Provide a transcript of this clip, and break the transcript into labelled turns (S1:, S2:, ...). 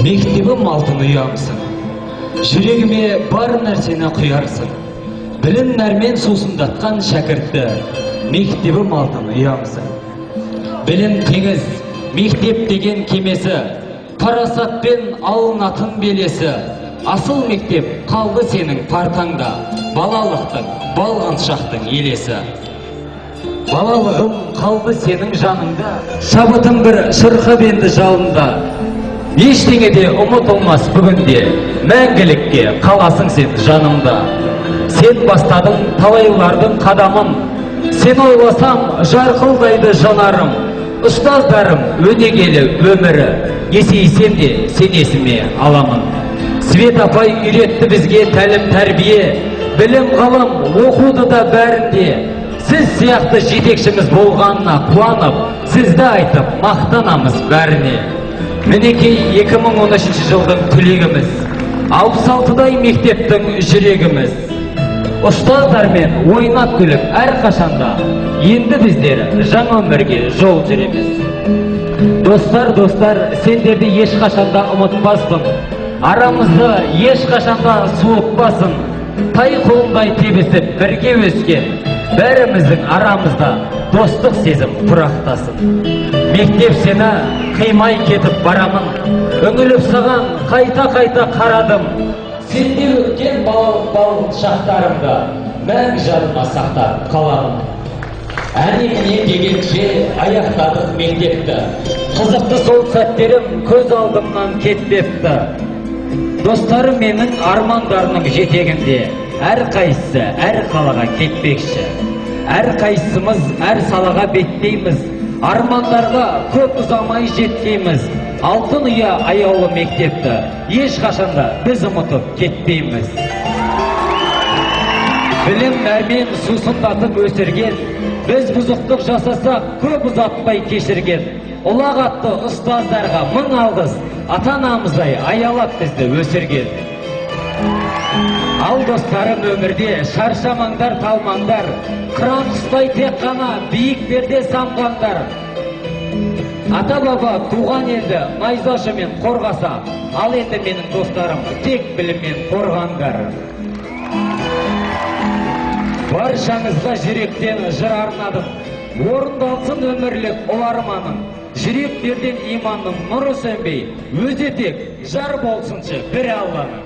S1: Мектебім алтын ұямсың, жүрегіме бар нәрсені құярсың. Білім нәрмен сусындатқан шәкіртті, мектебім алтын ұямсың. Білім теңіз, мектеп деген кемесі, парасатпен алынатын белесі. Асыл мектеп қалды сенің партаңда, балалықтың, балған шақтың елесі. Балалығым қалды сенің жаныңда, шабытың бір шырқы бенді жалында. Ештеңе де ұмытылмас бүгінде, мәңгілікке қаласың сен жанымда. Сен бастадың талайлардың қадамын, сен ойласам жарқылдайды жанарым. Ұстаздарым өнегелі өмірі, есейсем де сен есіме аламын. Свет апай үйретті бізге тәлім тәрбие, білім ғылым оқуды да бәрінде. Сіз сияқты жетекшіміз болғанына қуанып, сізді айтып мақтанамыз бәріне. Мінекей 2013 жылдың түлегіміз, 66-дай мектептің жүрегіміз. Ұстаздармен ойнап күліп әрқашанда, енді біздер жаңа өмірге жол жүреміз. Достар, сендерді ешқашанда ұмытпаспын, арамызды ешқашанда суытпасын. Тай қолындай тебісіп бірге өскен, бәріміздің арамызда достық сезім тұрақтасын. Мектеп сені қимай кетіп барамын, үңіліп саған қайта қарадым. Сенде өткен балалық шақтарымды мәңгі жадыма сақтап қаламын. Әне-міне дегенше аяқтадық мектепті, қызықты сол сәттерім көз алдымнан кетпепті. Достарым менің армандарының жетегінде, әрқайсысы әр қалаға кетпекші. Әрқайсымыз әр салаға беттейміз, армандарға көп ұзамай жеткейміз. Алтын ұя аяулы мектепті ешқашанда біз ұмытып кетпейміз. Білім нәрмен сусындатып өсірген, біз бұзықтық жасасақ көп ұзатпай кешірген. Ұлағатты ұстаздарға мың алғыс, ата-анамыздай аялап бізді өсірген. Ал достарым өмірде шаршамаңдар, талмаңдар, қыран құстай тек қана биіктерде самғандар. Ата-баба туған елді найзашымен қорғаса, ал енді менің достарым тек біліммен қорғандар. Баршаңызға жүректен жыр арнадым, орындалсын өмірлік ұл арманым. Жүректерден иманның нұры сөнбей, өзі тек жар болсыншы бір Алланың.